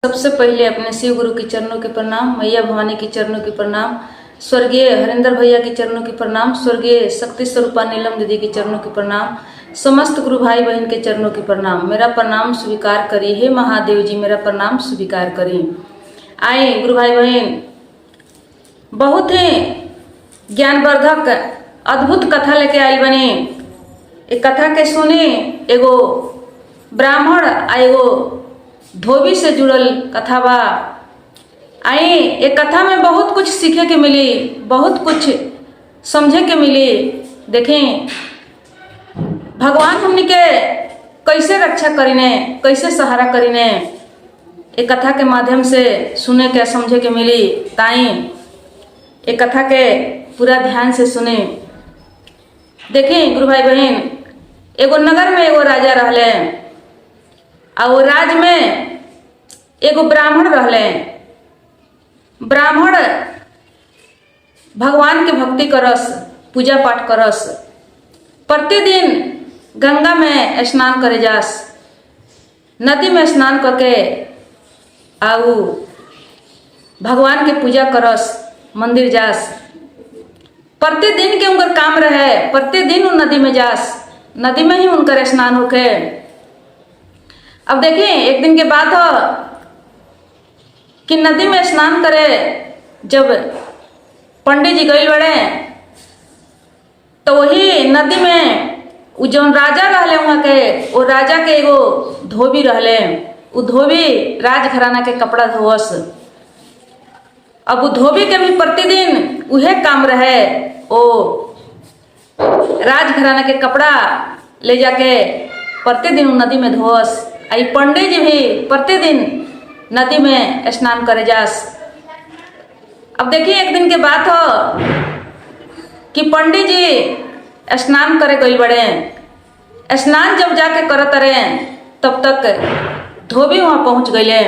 सबसे पहले अपने शिव गुरु के चरणों के प्रणाम, मैया भवानी के चरणों के प्रणाम, स्वर्गीय हरिंदर भैया के चरणों के प्रणाम, स्वर्गीय शक्ति स्वरूपा नीलम दीदी के चरणों के प्रणाम, समस्त गुरु भाई बहन के चरणों के प्रणाम। मेरा प्रणाम स्वीकार करिए, हे महादेव जी मेरा प्रणाम स्वीकार करिए। आए गुरु भाई बहन, बहुत ही ज्ञानवर्धक अद्भुत कथा लेके आई बनी। एक कथा के सुनी, एगो ब्राह्मण आ एगो धोबी से जुड़ल कथा बा। आई एक कथा में बहुत कुछ सीखे के मिली, बहुत कुछ समझे के मिली। देखें भगवान हमनी के कैसे रक्षा करीने, कैसे सहारा करीने, एक कथा के माध्यम से सुने के समझे के मिली। ताई एक कथा के पूरा ध्यान से सुने। देखें गुरु भाई बहन, एगो नगर में एगो राजा रहले आ वो राज में एगो ब्राह्मण रहले। ब्राह्मण भगवान के भक्ति करस, पूजा पाठ करस, प्रतिदिन गंगा में स्नान करे जास, नदी में स्नान करके आऊ भगवान के पूजा करस, मंदिर जास। प्रतिदिन के उनकर काम रहे, प्रतिदिन उन नदी में जास, नदी में ही उनकर स्नान होके। अब देखिए एक दिन के बात हो कि नदी में स्नान करे जब पंडित जी गई बड़े, तो वही नदी में वो जो राजा रहले वहाँ के, वो राजा के एगो धोबी रहले। वो धोबी राजघराना के कपड़ा धोवस। अब वो धोबी के भी प्रतिदिन उहे काम रहे, वो राजघराना के कपड़ा ले जाके प्रतिदिन नदी में धोवस। आई पंडित जी भी प्रतिदिन नदी में स्नान करे जास। अब देखिए एक दिन के बात हो कि पंडित जी स्नान करे गई बड़े। स्नान जब जाके करत रहे तब तक धोबी वहाँ पहुँच गए।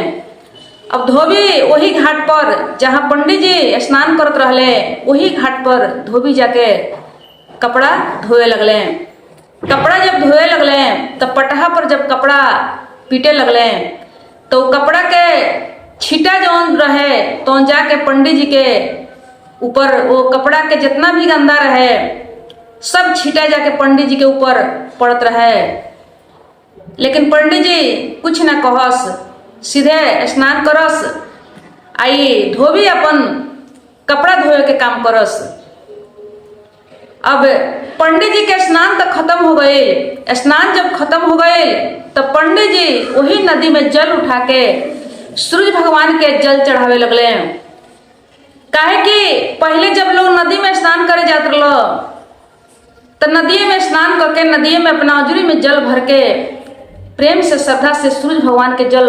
अब धोबी वही घाट पर जहाँ पंडित जी स्नान करत रहले, वही घाट पर धोबी जाके कपड़ा धोए लगले। कपड़ा जब धोए लगले तब पटहा पर जब कपड़ा पीटे लगले, तो कपड़ा के छीटा जौन रहे तो जाके पंडित जी के ऊपर, वो कपड़ा के जितना भी गंदा रहे सब छीटा जाके पंडित जी के ऊपर पड़त रहे। लेकिन पंडित जी कुछ न कहस, सीधे स्नान करस। आई धोबी अपन कपड़ा धोए के काम करस। अब पंडित जी के स्नान तक खत्म हो गए। स्नान जब खत्म हो गए तब पंडित जी वही नदी में जल उठा के सूरज भगवान के जल चढ़ावे लगले। काहे कि पहले जब लोग नदी में स्नान करे जात रहो तो नदी में स्नान करके नदी में अपना अजूरी में जल भर के प्रेम से श्रद्धा से सूरज भगवान के जल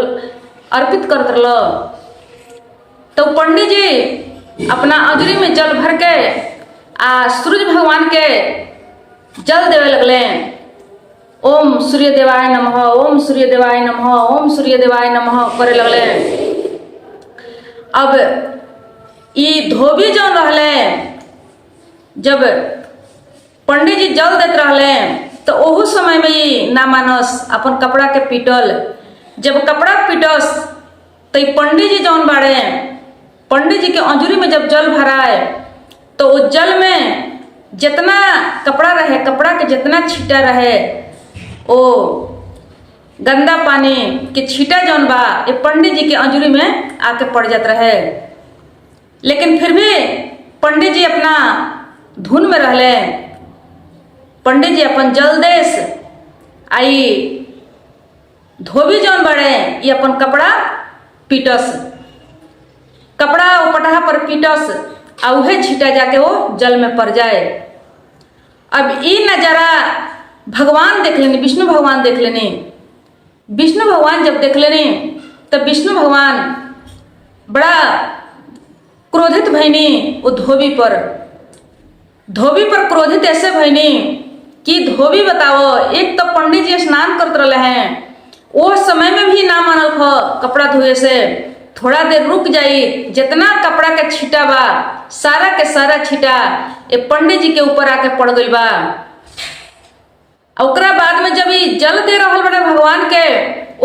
अर्पित करत रहो। तो पंडित जी अपना अजूरी में जल भर के सूरज भगवान के जल देवे लगले। ओम सूर्य देवाय नमः, ओम सूर्य देवाय नमः, ओम सूर्य देवाय नमः करे लगले। अब ये धोबी जो रहले, जब पंडित जी जल देते रहले तो ओहू समय में ये ना मानस, अपन कपड़ा के पीटल। जब कपड़ा पीटस तो ये पंडित जी जौन बाड़े, पंडित जी के अंजुरी में जब जल भराए तो उस जल में जितना कपड़ा रहे, कपड़ा के जितना छीटा रहे, ओ गंदा पानी के छीटा जौन बा ये पंडित जी के अंजुरी में आके पड़ जात रहे। लेकिन फिर भी पंडित जी अपना धुन में रहले। पंडित जी अपन जल देश। आई धोबी जौन बड़े ये अपन कपड़ा पीटस, कपड़ा वो पटहा पर पीटस आ उहे छीटा जाके वो जल में पड़ जाए। अब ये नजारा भगवान देख लेनी, विष्णु भगवान देख लेनी। विष्णु भगवान जब देख लेनी तब विष्णु भगवान बड़ा क्रोधित भईनी वो धोबी पर। धोबी पर क्रोधित ऐसे भईनी कि धोबी बताओ, एक तो पंडित जी स्नान करते रहे हैं, वो समय में भी ना मानल ख कपड़ा धोए से, थोड़ा देर रुक जाई, जितना कपड़ा के छीटा बा सारा के सारा छीटा ये पंडित जी के ऊपर आके पड़ गई बा। ओकरा बाद में जब ये जल दे रहल बड़े भगवान के,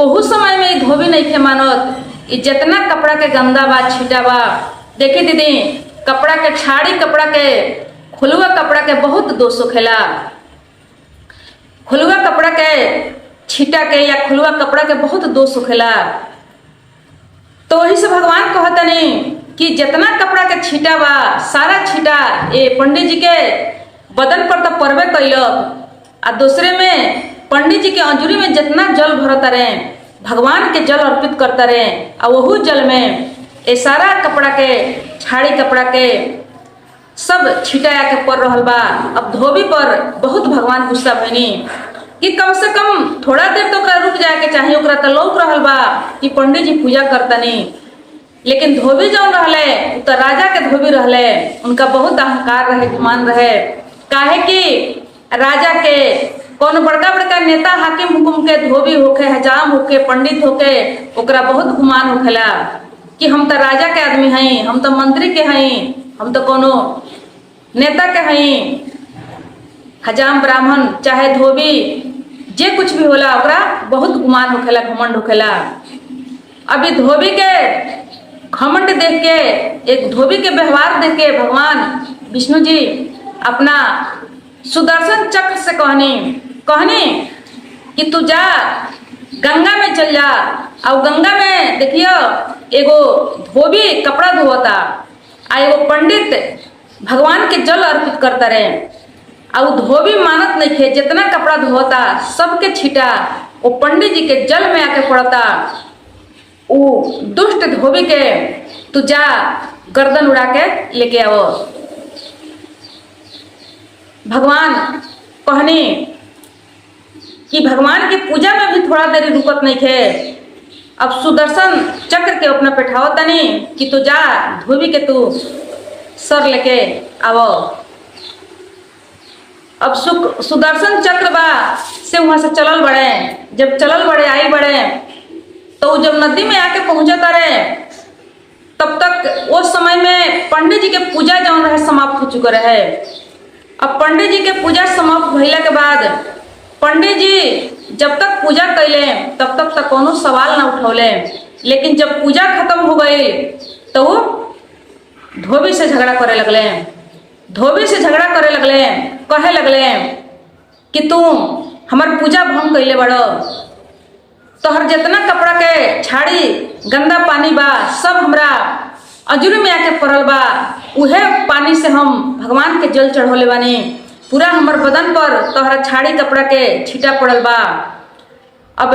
ओहू समय में धोबी नहीं थे मानत। ये जितना कपड़ा के गंदा बा छीटा बा, देखी दीदी कपड़ा के छाड़ी कपड़ा के खुलवा कपड़ा के बहुत दोष होखेला। खुलवा कपड़ा के छीटा के या खुलवा कपड़ा के बहुत दोष होखेला। तो वही से भगवान कहतनी कि जितना कपड़ा के छीटा बा सारा छीटा ये पंडित जी के बदन पर तो परवे कैलक, आ दूसरे में पंडित जी के अंजुरी में जितना जल भरता रहे भगवान के जल अर्पित करता रहे, और वहू जल में ये सारा कपड़ा के छाड़ी कपड़ा के सब छिटाया के पड़ रहल बा। अब धोबी पर बहुत भगवान गुस्सा भइनी कि कम से कम थोड़ा देर तो रुक जाए के चाहिए, ओकरा तो लौक रहल बा कि पंडित जी पूजा करतनी। लेकिन धोबी जौन रहले तो राजा के धोबी रहले, उनका बहुत अहंकार रहे, गुमान रहे। काहे कि राजा के कौन बड़का बड़का नेता हाकिम हुकुम के धोबी होके, हजाम होके, पंडित होके ओकरा बहुत गुमान होखेला कि हम तो राजा के आदमी हई, हम तो मंत्री के हई, हम तो कोनो नेता के हई। हजाम ब्राह्मण चाहे धोबी जे कुछ भी होला ओकरा बहुत गुमान होखेला, घमंड होखेला। अभी धोबी के घमंड देख के, एक धोबी के व्यवहार देख के भगवान विष्णु जी अपना सुदर्शन चक्र से कहनी कि तू जा गंगा में चल जा। और गंगा में देखियो एगो धोबी कपड़ा धोता आ एगो पंडित भगवान के जल अर्पित करता रहे, और धोबी मानत नहीं थे, जितना कपड़ा धोता सबके छीटा वो पंडित जी के जल में आके पड़ता। वो दुष्ट धोबी के तू जा गर्दन उड़ा के लेके आओ। भगवान कहनी कि भगवान की पूजा में भी थोड़ा देर रुकत नहीं थे। अब सुदर्शन चक्र के अपना बैठाओ तनी कि तू जा धोबी के तू सर लेके आवो। अब सुदर्शन चक्र बा से वहां से चलल बड़े, जब चलल बड़े आई बड़े तो जब नदी में आके पहुंचता रहे तब तक उस समय में पंडित जी के पूजा जौन रहे समाप्त हो चुका रहे। अब पंडित जी के पूजा समाप्त भइला के बाद पंडित जी जब तक पूजा कैले तब तक कोनो सवाल ना उठौले, लेकिन जब पूजा खत्म हो गई तो वो धोबी से झगड़ा करे लगले। धोबी से झगड़ा करे लगले, कहे लगले कि तू हमार पूजा भंग कैले बड़ो, तोहर जितना कपड़ा के छाड़ी गंदा पानी बा सब हमरा अजुरी में आके पड़ल बा, उहे पानी से हम भगवान के जल चढ़ौले बानी। पूरा हमर बदन पर तोहरा छाड़ी कपड़ा के छीटा पड़ल बा। अब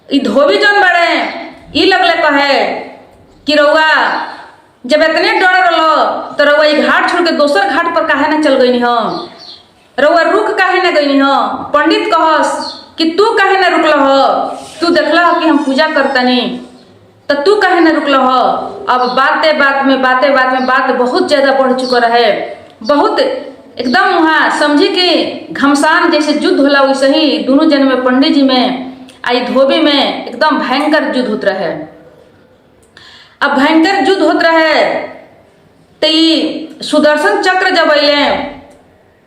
ई धोबी जौन बड़े ई लगले कहे कि रउआ जब इतने डर रहो तो रउआ ई घाट छोड़ के दोसर घाट पर काहे ना चल गई हो, रउआ रुक काहे ना गई हो। पंडित कहस कि तू काहे ना रुकल हो, तू देखला हो कि हम पूजा करतनी तो तू काहे ना रुकल हो। अब बात में बात बहुत ज्यादा बढ़ चुका रहे, बहुत एकदम वहाँ समझी कि घमसान जैसे युद्ध होला वैसे ही दोनों जन में पंडित जी में आई धोबी में एकदम भयंकर युद्ध होत रहे। अब भयंकर युद्ध होत रहे तो सुदर्शन चक्र जब अले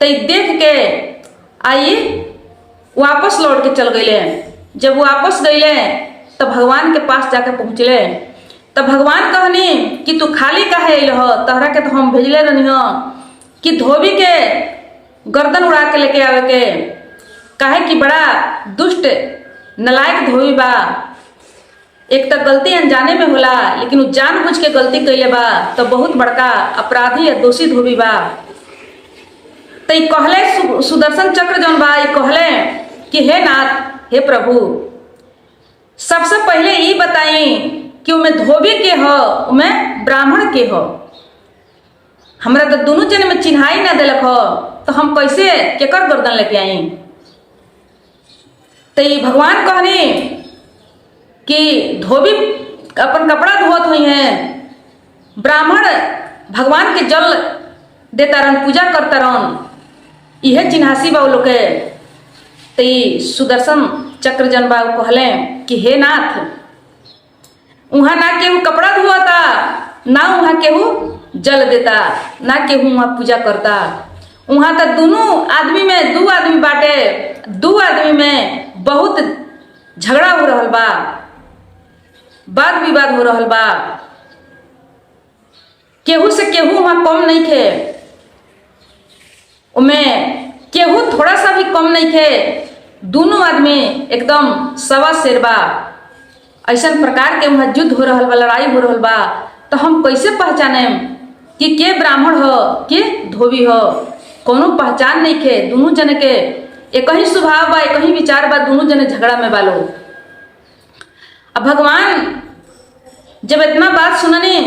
तो देख के आई वापस लौट के चल गए। जब वापस गए तो भगवान के पास जाके पहुँचले तो भगवान कहनी कि तू खाली काहे अल हो, तहरा के तो हम भेजले रहनी हो कि धोबी के गर्दन उड़ा के लेके आवे के, काहे कि बड़ा दुष्ट नलायक धोबी बा। एक तो गलती अनजाने में होला, लेकिन वो जानबूझ के गलती कैले बा तो बहुत बड़का अपराधी या दोषी धोबी बा। तो ये कहले सुदर्शन चक्र जौन बा कहले कि हे नाथ, हे प्रभु, सबसे पहले ये बताई कि उमें धोबी के हो उमें ब्राह्मण के हो। हमरा तो दोनों जन में चिन्हाई ना दिलक हो तो हम कैसे केकर गर्दन लेके आई। तो ये भगवान कहनी कि धोबी अपन कपड़ा धोत हुई हैं, ब्राह्मण भगवान के जल देता रहन, पूजा करता रहन, यह चिन्हासी बा लोग के। तो सुदर्शन चक्र जन बा कहले कि हे नाथ, वहाँ ना केहू कपड़ा धोता, ना वहाँ केहू जल देता, ना केहू वहाँ पूजा करता। वहाँ तो दोनों आदमी में दो आदमी बाटे, दो आदमी में बहुत झगड़ा हो रहा बा। वाद विवाद हो रहल बा, केहू से केहू वहां कम नहीं थे, उमें केहू थोड़ा सा भी कम नहीं थे, दोनों आदमी एकदम सवा शेर बा। ऐसा प्रकार के वहां युद्ध हो रहल बा, लड़ाई हो रहल बा, तो हम कैसे पहचाने कि के ब्राह्मण हो के धोबी हो? कोनो पहचान नहीं थे। दोनों जने के एक ही स्वभाव बा, एक ही विचार बा, दोनों जने झगड़ा में बालो। अब भगवान जब इतना बात सुननी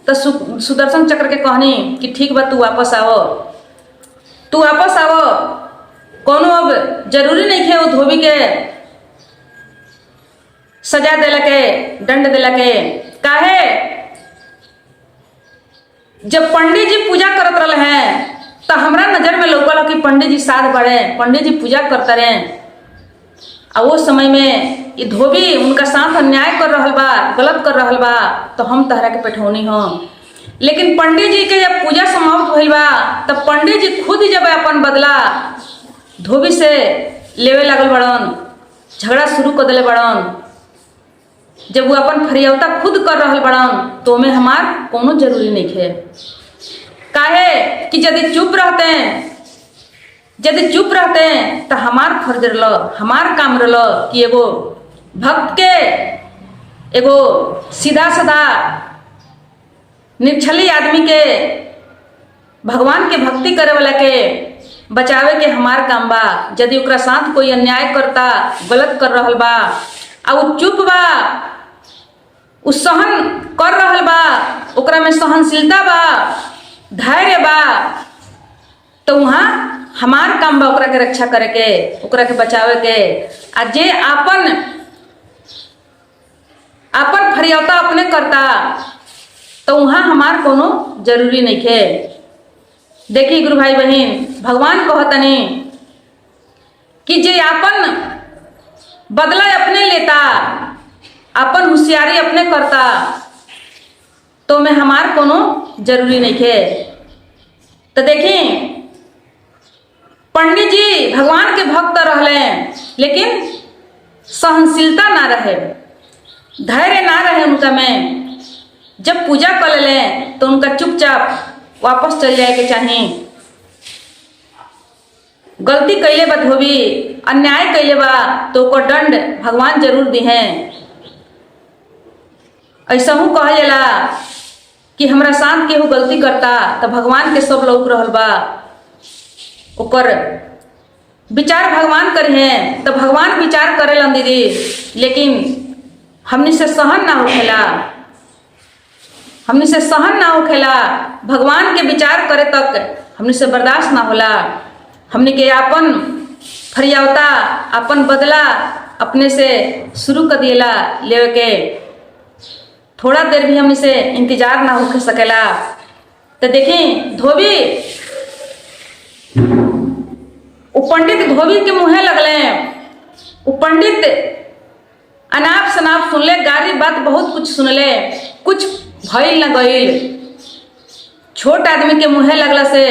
तो सुदर्शन चक्र के कहनी कि ठीक बा, तू वापस आवो, तू वापस आवो। कोनो अब जरूरी नहीं है वो धोबी के सजा दिला के, दंड दिला के। काहे जब पंडित जी पूजा करत रहे हैं तो हमरा नजर में लौकल कि पंडित जी साथ बढ़े, पंडित जी पूजा करते रहे। और वो समय में ये धोबी उनका साथ अन्याय कर रहल बा, गलत कर रहल बा, तो हम तहरा के पेठौनी हो। लेकिन पंडित जी के जब पूजा समाप्त भइल बा तब पंडित जी खुद ही जब अपन बदला धोबी से लेवे लागल बड़न, झगड़ा शुरू कर दिले बड़न। जब वो अपन फरियवता खुद कर रहल बड़न तो में हमार कोनो जरूरी नहीं है। काहे कि यदि चुप रहते तो हमार फर्ज रल, हमार काम रल कि एगो भक्त के, एगो सीधा साधा निर्छली आदमी के, भगवान के भक्ति करे वाला के बचावे के हमार काम बा। यदि ओकरा साथ कोई अन्याय करता, गलत कर रहल बा और चुप बा, उ सहन कर रहल बा, ओकरा में सहनशीलता बा, धैर्य बा, तो वहाँ हमार काम बा ओकरा के रक्षा करे के, ओकरा के बचावे के। आ जे आपन फरियवता अपने करता तो वहाँ हमार कोनो जरूरी नहीं है। देखिए गुरु भाई बहन, भगवान कहतनी कि जे आपन बदला अपने लेता, अपन होशियारी अपने करता, तो में हमार कोनो जरूरी नहीं है। तो देखिए पंडित जी भगवान के भक्त रहले, लेकिन सहनशीलता ना रहे, धैर्य ना रहे उनका में। जब पूजा कर ले तो उनका चुपचाप वापस चल जाए के चाहिए। गलती कैले बा धोबी, अन्याय कैले बा तो ओकर दंड भगवान जरूर दी हैं। ऐसा हूँ कहा जाला कि हमरा साथ केहू गलती करता तो भगवान के सब लोग रहल बा, ओकर विचार भगवान करे हैं तो भगवान विचार करेलन दीदी। लेकिन हमनी से सहन ना होखेला, हमनी से सहन ना होखेला, भगवान के विचार करे तक हमनी से बर्दाश्त ना होला। हमनी के अपन फरियावता, अपन बदला अपने से शुरू कर दिएला लेवे के, थोड़ा देर भी हमनी से इंतजार ना हो सकेला। तो देखें धोबी, वो पंडित धोबी के मुँहे लगले, वो पंडित अनाप शनाप सुनले, गारी बात बहुत कुछ सुनले, कुछ भइल न गइल। छोट आदमी के मुँहे लगला से,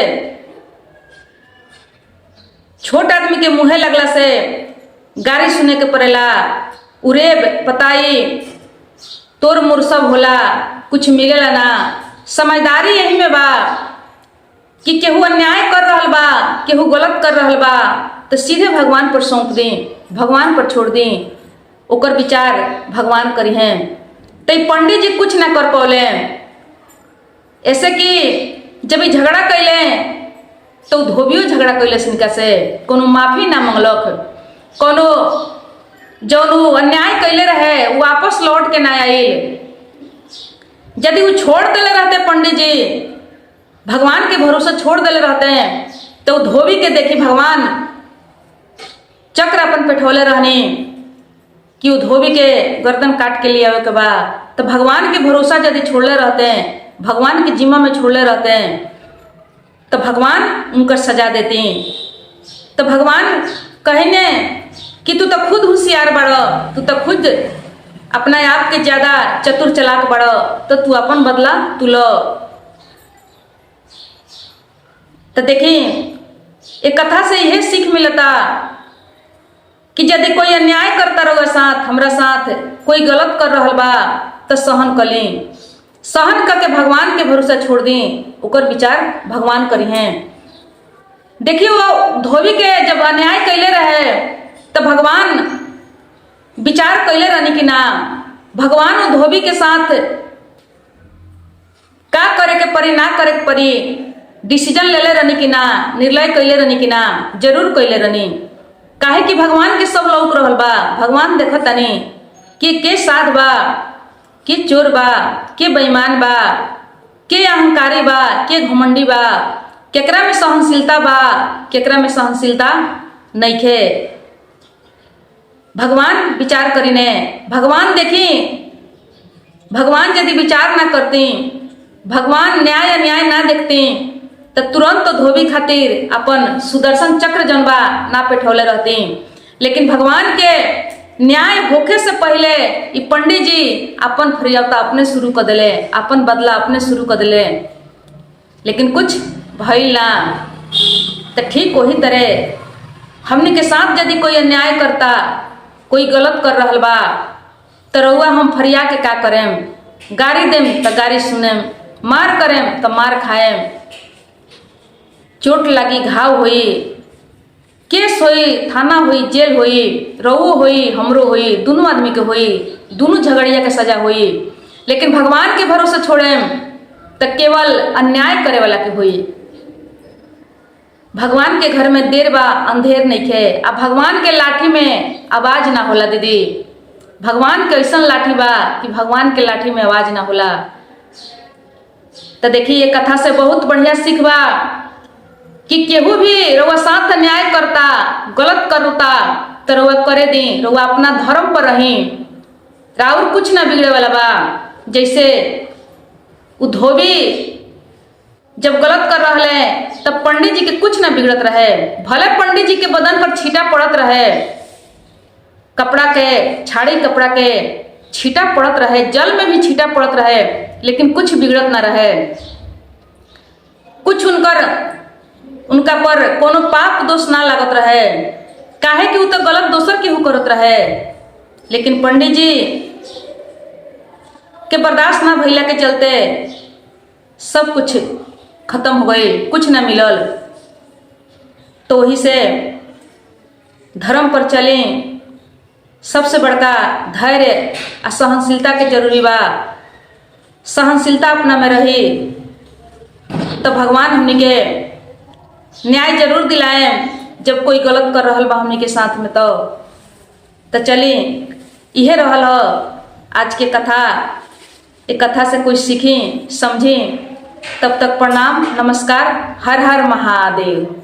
छोट आदमी के मुँहे लगला से गारी सुने के पड़ेला। उरेब पताई तोर मोर सब होला, कुछ मिलेला ना। समझदारी यही में बा कि केहू अन्याय कर रहल बा, केहू गलत कर रहल बा, तो सीधे भगवान पर सौंप दी, भगवान पर छोड़ दी, ओकर विचार भगवान करी हैं। तो पंडित जी कुछ ना कर पौले। ऐसे कि जब ये झगड़ा कैले तो धोबियो झगड़ा कैले इनका से, कोनो माफी ना मंगलक, कोनो जौन अन्याय कैले रहे वो वापस लौट के ना आइल। यदि वो छोड़ देले रहते पंडित जी, भगवान के भरोसे छोड़ देले रहते हैं, तो धोबी के देखी भगवान चक्र अपन पेठोले रहनी कि वो धोबी के गर्दन काट के लिए आवे के बाद। तो भगवान के भरोसा यदि छोड़ले रहते हैं, भगवान के जिम्मा में छोड़ले रहते हैं, तो भगवान उनकर सजा देती। तो भगवान कहने कि तू तो खुद होशियार बड़ो, तू तो खुद अपना आप के ज्यादा चतुर चलाक बड़ो, तो तू अपन बदला तू लो। तो देखिए एक कथा से यह सीख मिलता कि यदि कोई अन्याय करता रहो साथ, हमरा साथ कोई गलत कर रहल बा, तो सहन कली, सहन करके भगवान के भरोसा छोड़ दी, ओकर विचार भगवान करी हैं। देखिए वो धोबी के जब अन्याय कैले रहे तो भगवान विचार कैले रहनी कि ना, भगवान वो धोबी के साथ का करे के परी ना करे के परी डिसीजन ले ले रहनी कि ना, निर्णय कैले रहनी कि ना, जरूर कैले रहनी। काहे कि भगवान के सब लौक रहल बा, भगवान देखत तनी कि के साध बा, के चोर बा, के बेईमान बा, के अहंकारी बा, के घमंडी बा, केकरा में सहनशीलता बा, केकरा में सहनशीलता नइखे। भगवान विचार करीने, भगवान देखी, भगवान यदि विचार ना करती, भगवान न्याय अन्याय ना देखती तो तुरंत तो धोबी खातिर अपन सुदर्शन चक्र जनबा ना पेठौले रहती। लेकिन भगवान के न्याय होखे से पहले ये पंडित जी अपन फरियावता अपने शुरू कर दिले, अपन बदला अपने शुरू कर दिले। लेकिन कुछ भइल ना। तो ठीक वही तरह हमने के साथ यदि कोई अन्याय करता, कोई गलत कर रहल बा तो रउआ हम फरिया के का करेम, गारी देम तो गारी सुनेम, मार करेम तो मार खाएम, चोट लगी घाव होई, केस होई, थाना होई, जेल होई, रउओ होई, हमरो होई, दोनों आदमी के होई, दोनों झगड़िया के सजा होई। लेकिन भगवान के भरोसे छोड़ेम तो केवल अन्याय करे वाला के होई। भगवान के घर में देर बा अंधेर नहीं खे। अब भगवान के लाठी में आवाज ना होला दीदी, भगवान के ऐसा लाठी बा कि भगवान के लाठी में आवाज ना होला। तो देखिए ये कथा से बहुत बढ़िया सीख बा कि केहू भी रउआ साथ अन्याय करता, गलत करता तो रउआ करे दी, रउआ अपना धर्म पर रही, राउर कुछ ना बिगड़े वाला बा। जैसे वो धोबी जब गलत कर रहे तब पंडित जी के कुछ ना बिगड़त रहे, भले पंडित जी के बदन पर छींटा पड़त रहे, कपड़ा के छाड़ी कपड़ा के छींटा पड़त रहे, जल में भी छींटा पड़त रहे, लेकिन कुछ बिगड़त ना रहे। कुछ उनका पर कोनो पाप दोष ना लागत रहे, काहे कि वो तो गलत दोसर केहू करत रहे। लेकिन पंडित जी के बर्दाश्त ना भइला के चलते सब कुछ खत्म हो गई, कुछ ना मिलल। तो वही से धर्म पर चले, सबसे बड़का धैर्य और सहनशीलता के जरूरी बा। सहनशीलता अपना में रही तो भगवान हमनी के न्याय जरूर दिलाए जब कोई गलत कर रहल बा हमनी के साथ में। तो चली इहे रहल आज के कथा। एक कथा से कुछ सीखी समझी। तब तक प्रणाम, नमस्कार, हर हर महादेव।